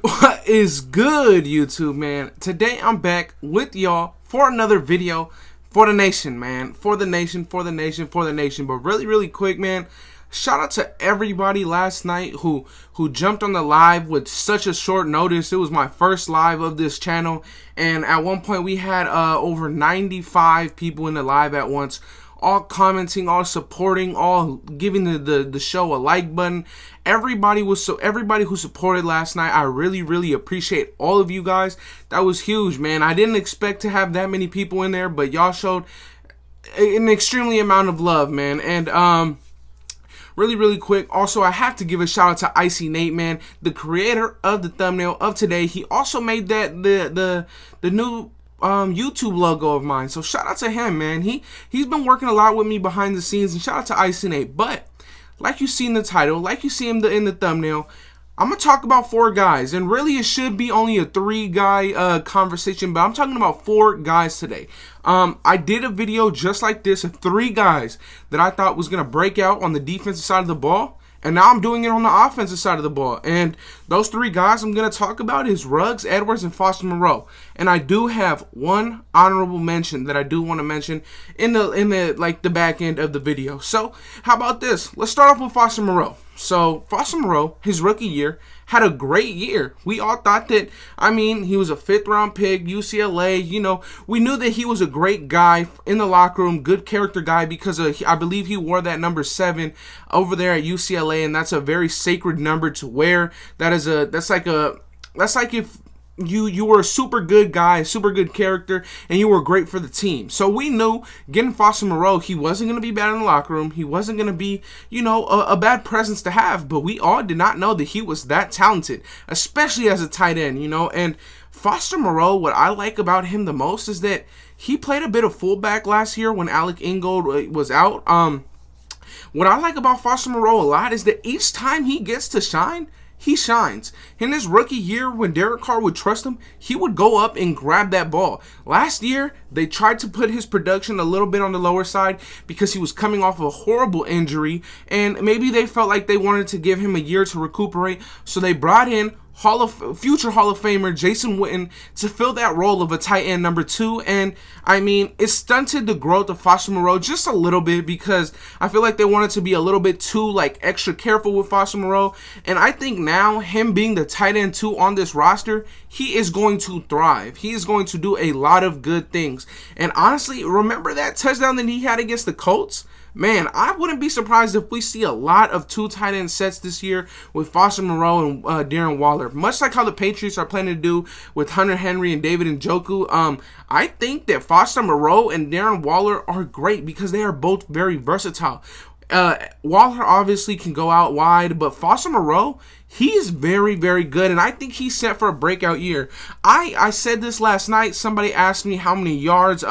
What is good, YouTube, man? Today I'm back with y'all for another video for the nation, man. For the nation, for the nation, for the nation. But really quick, man, shout out to everybody last night who jumped on the live with such a short notice. It was my first live of this channel, and at one point we had over 95 people in the live at once, all commenting, all supporting, all giving the show a like button. Everybody who supported last night, I really appreciate all of you guys. That was huge, man. I didn't expect to have that many people in there, but y'all showed an extremely amount of love, man. And really quick, also I have to give a shout out to Icy Nate, man, the creator of the thumbnail of today. He also made that the new YouTube logo of mine, so shout out to him, man. He's been working a lot with me behind the scenes, and shout out to Icy Nate. But like you see in the title, like you see in the thumbnail, I'm gonna talk about 4 guys, and really it should be only a 3-guy conversation, but I'm talking about 4 guys today. I did a video just like this of 3 guys that I thought was gonna break out on the defensive side of the ball, and now I'm doing it on the offensive side of the ball. And those 3 guys I'm going to talk about is Ruggs, Edwards, and Foster Moreau. And I do have one honorable mention that I do want to mention in the back end of the video. So how about this? Let's start off with Foster Moreau. So Foster Moreau, his rookie year, had a great year. We all thought that, he was a 5th round pick, UCLA, we knew that he was a great guy in the locker room, good character guy, because I believe he wore that number 7 over there at UCLA, and that's a very sacred number to wear. That's like if you were a super good guy, a super good character, and you were great for the team. So we knew getting Foster Moreau, he wasn't going to be bad in the locker room. He wasn't going to be, a bad presence to have. But we all did not know that he was that talented, especially as a tight end, And Foster Moreau, what I like about him the most is that he played a bit of fullback last year when Alec Ingold was out. What I like about Foster Moreau a lot is that each time he gets to shine, he shines. In his rookie year, when Derek Carr would trust him, he would go up and grab that ball. Last year, they tried to put his production a little bit on the lower side because he was coming off of a horrible injury, and maybe they felt like they wanted to give him a year to recuperate, so they brought in future Hall of Famer Jason Witten to fill that role of a tight end number 2, and it stunted the growth of Foster Moreau just a little bit because I feel like they wanted to be a little bit too extra careful with Foster Moreau, and I think now him being the tight end 2 on this roster, he is going to thrive. He is going to do a lot of good things, and honestly, remember that touchdown that he had against the Colts? Man, I wouldn't be surprised if we see a lot of 2 tight end sets this year with Foster Moreau and Darren Waller. Much like how the Patriots are planning to do with Hunter Henry and David Njoku. I think that Foster Moreau and Darren Waller are great because they are both very versatile. Waller obviously can go out wide, but Foster Moreau, he's very good, and I think he's set for a breakout year. I said this last night. Somebody asked me how many yards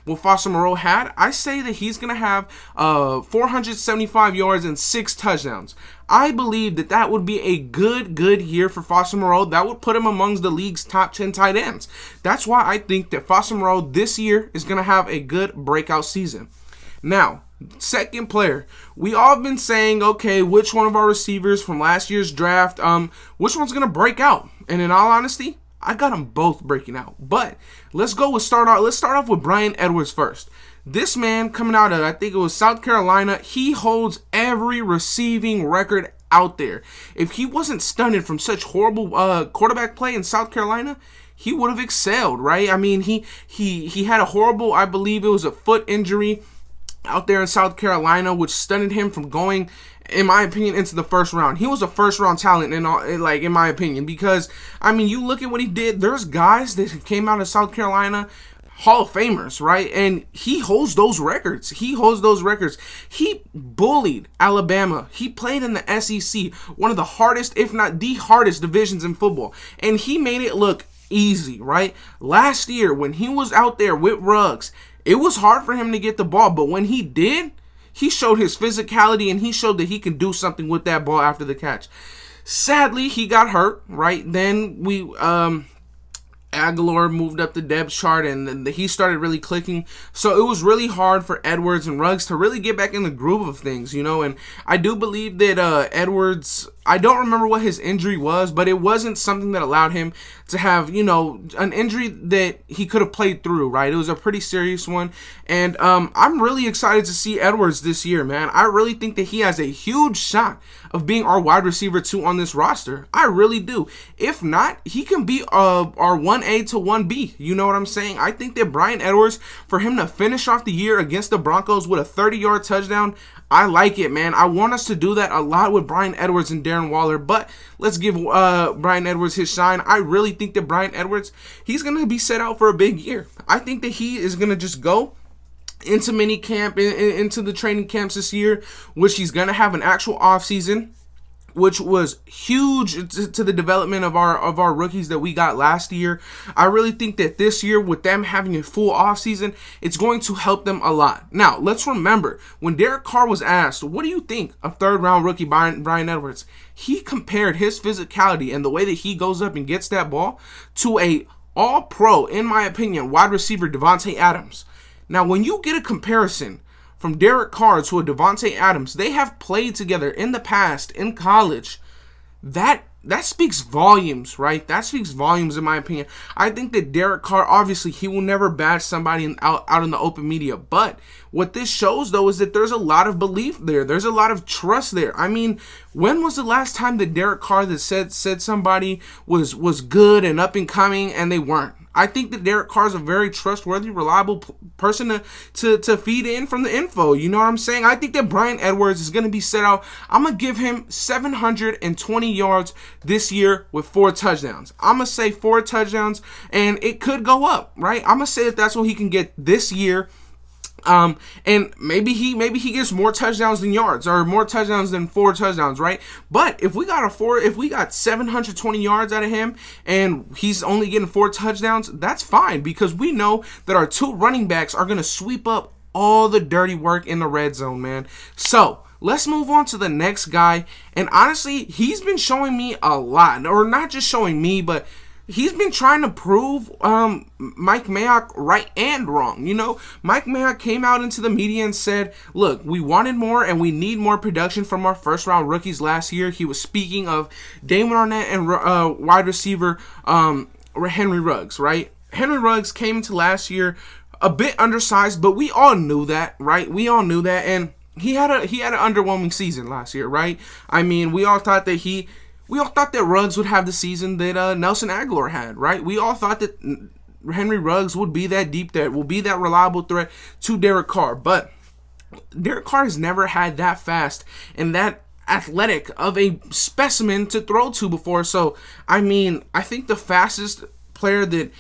what Foster Moreau had. I say that he's going to have 475 yards and 6 touchdowns. I believe that would be a good year for Foster Moreau. That would put him amongst the league's top 10 tight ends. That's why I think that Foster Moreau this year is going to have a good breakout season. Now, second player. We all have been saying, okay, which one of our receivers from last year's draft, which one's going to break out? And in all honesty, I got them both breaking out. But let's start off with Bryan Edwards first. This man coming out of, I think it was South Carolina, he holds every receiving record out there. If he wasn't stunted from such horrible quarterback play in South Carolina, he would have excelled, right? He had a horrible, I believe it was a foot injury out there in South Carolina, which stunted him from going, in my opinion, into the first round. He was a first-round talent, in my opinion, because, you look at what he did. There's guys that came out of South Carolina, Hall of Famers, right? And he holds those records. He bullied Alabama. He played in the SEC, one of the hardest, if not the hardest divisions in football, and he made it look easy, right? Last year, when he was out there with Ruggs, it was hard for him to get the ball, but when he did, he showed his physicality and he showed that he can do something with that ball after the catch. Sadly, he got hurt, right? Then Aguilar moved up the depth chart and he started really clicking. So it was really hard for Edwards and Ruggs to really get back in the groove of things, and I do believe that Edwards, I don't remember what his injury was, but it wasn't something that allowed him to have, you know, an injury that he could have played through, right? It was a pretty serious one. And I'm really excited to see Edwards this year, man. I really think that he has a huge shot of being our wide receiver 2 on this roster. I really do. If not, he can be our 1A to 1B. You know what I'm saying? I think that Bryan Edwards, for him to finish off the year against the Broncos with a 30-yard touchdown, I like it, man. I want us to do that a lot with Bryan Edwards and Darren Waller, but let's give Bryan Edwards his shine. I really think that Bryan Edwards, he's going to be set out for a big year. I think that he is going to just go into mini camp, into the training camps this year, which he's going to have an actual offseason, which was huge to the development of our rookies that we got last year. I really think that this year, with them having a full offseason, it's going to help them a lot. Now, let's remember, when Derek Carr was asked, what do you think of third-round rookie Bryan Edwards? He compared his physicality and the way that he goes up and gets that ball to a all-pro, in my opinion, wide receiver Davante Adams. Now, when you get a comparison from Derek Carr to a Davante Adams, they have played together in the past, in college. That speaks volumes, right? That speaks volumes, in my opinion. I think that Derek Carr, obviously, he will never bash somebody out in the open media. But what this shows, though, is that there's a lot of belief there. There's a lot of trust there. I mean, when was the last time that Derek Carr that said somebody was good and up and coming and they weren't? I think that Derek Carr is a very trustworthy, reliable person to feed in from the info. You know what I'm saying? I think that Bryan Edwards is going to be set out. I'm going to give him 720 yards this year with 4 touchdowns. I'm going to say 4 touchdowns, and it could go up, right? I'm going to say that that's what he can get this year. And maybe he gets more touchdowns than yards, or more touchdowns than 4 touchdowns, right? But if we got 720 yards out of him and he's only getting 4 touchdowns, that's fine, because we know that our 2 running backs are going to sweep up all the dirty work in the red zone, man. So let's move on to the next guy. And honestly, he's been showing me a lot, or not just showing me, but he's been trying to prove Mike Mayock right and wrong. You know, Mike Mayock came out into the media and said, look, we wanted more and we need more production from our first-round rookies last year. He was speaking of Damon Arnett and wide receiver Henry Ruggs, right? Henry Ruggs came into last year a bit undersized, but we all knew that, right? We all knew that, and he had an underwhelming season last year, right? I mean, we all thought that Ruggs would have the season that Nelson Aguilar had, right? We all thought that Henry Ruggs would be that deep threat, will be that reliable threat to Derek Carr. But Derek Carr has never had that fast and that athletic of a specimen to throw to before. So, I mean, I think the fastest player that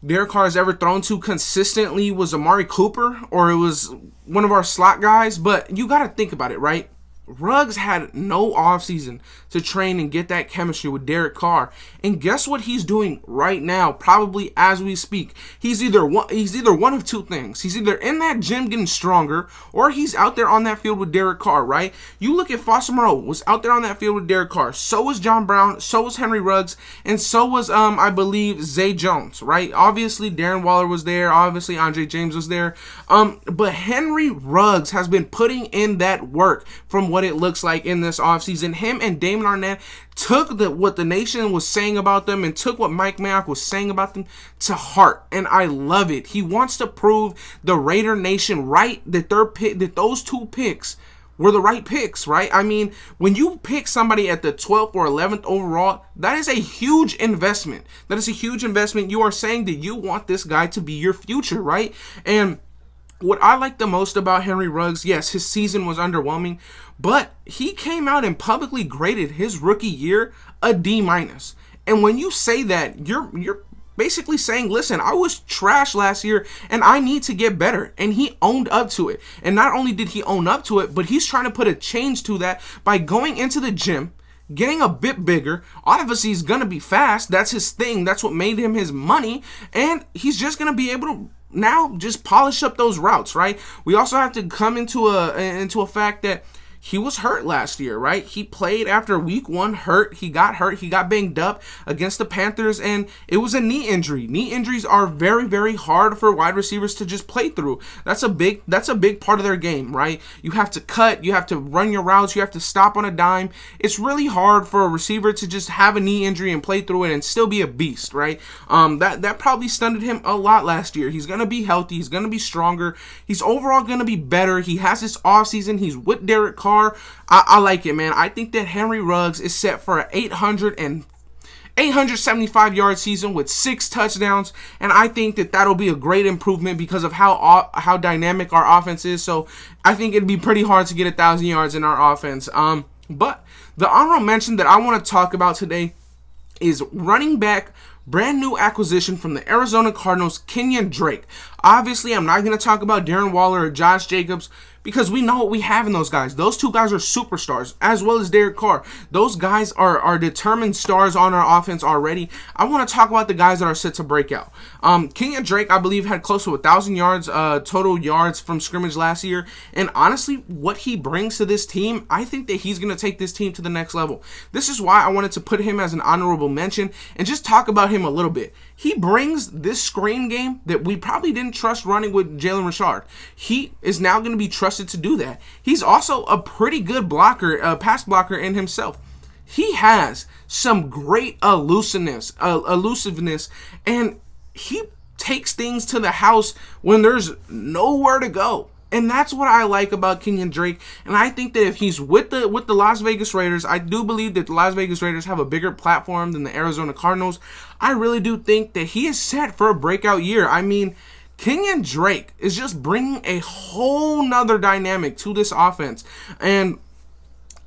Derek Carr has ever thrown to consistently was Amari Cooper, or it was one of our slot guys. But you got to think about it, right? Ruggs had no offseason to train and get that chemistry with Derek Carr. And guess what he's doing right now, probably as we speak? He's either one of 2 things. He's either in that gym getting stronger, or he's out there on that field with Derek Carr, right? You look at Foster Moreau, was out there on that field with Derek Carr. So was John Brown, so was Henry Ruggs, and so was, I believe, Zay Jones, right? Obviously, Darren Waller was there. Obviously, Andre James was there. But Henry Ruggs has been putting in that work from what it looks like in this offseason. Him and Damon Arnett took what the nation was saying about them and took what Mike Mayock was saying about them to heart, and I love it. He wants to prove the Raider Nation right, that those 2 picks were the right picks, right? I mean, when you pick somebody at the 12th or 11th overall, that is a huge investment. That is a huge investment. You are saying that you want this guy to be your future, right? And what I like the most about Henry Ruggs, yes, his season was underwhelming, but he came out and publicly graded his rookie year a D-. And when you say that, you're basically saying, listen, I was trash last year and I need to get better. And he owned up to it. And not only did he own up to it, but he's trying to put a change to that by going into the gym, getting a bit bigger. Obviously, he's going to be fast. That's his thing. That's what made him his money. And he's just going to be able to now just polish up those routes, right? We also have to come into a fact that he was hurt last year, right? He played after week 1 hurt. He got banged up against the Panthers, and it was a knee injury. Knee injuries are very, very hard for wide receivers to just play through. That's a big part of their game, right? You have to cut, you have to run your routes, you have to stop on a dime. It's really hard for a receiver to just have a knee injury and play through it and still be a beast, right? That probably stunted him a lot last year. He's gonna be healthy, he's gonna be stronger, he's overall gonna be better. He has this offseason, he's with Derek Carr. I like it, man. I think that Henry Ruggs is set for an 875 yard season with 6 touchdowns, and I think that that'll be a great improvement because of how dynamic our offense is. So I think it'd be pretty hard to get 1,000 yards in our offense. But the honorable mention that I want to talk about today is running back, brand new acquisition from the Arizona Cardinals, Kenyon Drake. Obviously, I'm not going to talk about Darren Waller or Josh Jacobs because we know what we have in those guys. Those 2 guys are superstars, as well as Derek Carr. Those guys are determined stars on our offense already. I want to talk about the guys that are set to break out. Kenyon Drake, I believe, had close to 1,000 yards, total yards from scrimmage last year. And honestly, what he brings to this team, I think that he's going to take this team to the next level. This is why I wanted to put him as an honorable mention and just talk about him a little bit. He brings this screen game that we probably didn't trust running with Jalen Richard. He is now going to be trusted to do that. He's also a pretty good blocker, pass blocker in himself. He has some great elusiveness, and he takes things to the house when there's nowhere to go. And that's what I like about Kenyon Drake. And I think that if he's with the Las Vegas Raiders, I do believe that the Las Vegas Raiders have a bigger platform than the Arizona Cardinals. I really do think that he is set for a breakout year. I mean, Kenyon Drake is just bringing a whole nother dynamic to this offense. And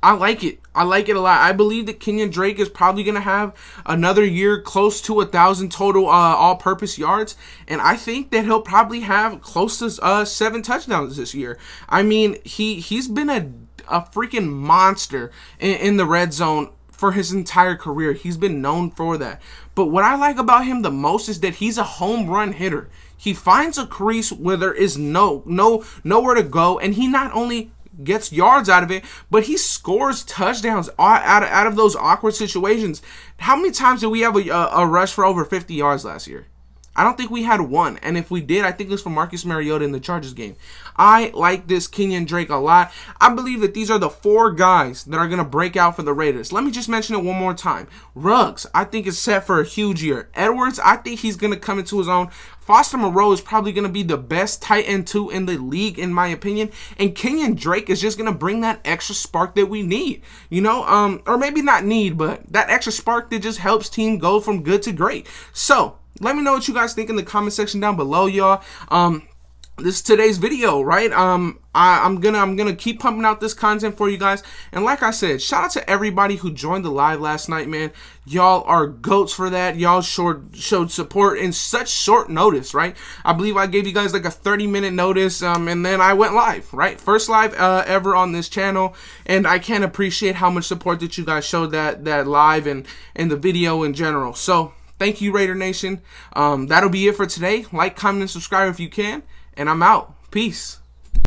I like it. I like it a lot. I believe that Kenyon Drake is probably going to have another year close to 1,000 total all-purpose yards, and I think that he'll probably have close to 7 touchdowns this year. I mean, he's been a freaking monster in the red zone for his entire career. He's been known for that. But what I like about him the most is that he's a home run hitter. He finds a crease where there is nowhere to go, and he not only gets yards out of it, but he scores touchdowns out of those awkward situations. How many times did we have a rush for over 50 yards last year? I don't think we had one, and if we did, I think it was from Marcus Mariota in the Chargers game. I like this Kenyon Drake a lot. I believe that these are the 4 guys that are going to break out for the Raiders. Let me just mention it one more time. Ruggs, I think, is set for a huge year. Edwards, I think he's going to come into his own. Foster Moreau is probably going to be the best tight end 2 in the league, in my opinion. And Kenyon Drake is just going to bring that extra spark that we need. You know, or maybe not need, but that extra spark that just helps team go from good to great. So, let me know what you guys think in the comment section down below, y'all. This is today's video, right? I'm gonna keep pumping out this content for you guys. And like I said, shout out to everybody who joined the live last night, man. Y'all are goats for that. Y'all showed support in such short notice, right? I believe I gave you guys like a 30-minute notice, and then I went live, right? First live ever on this channel, and I can't appreciate how much support that you guys showed that live and the video in general. So thank you, Raider Nation. That'll be it for today. Like, comment, and subscribe if you can. And I'm out. Peace.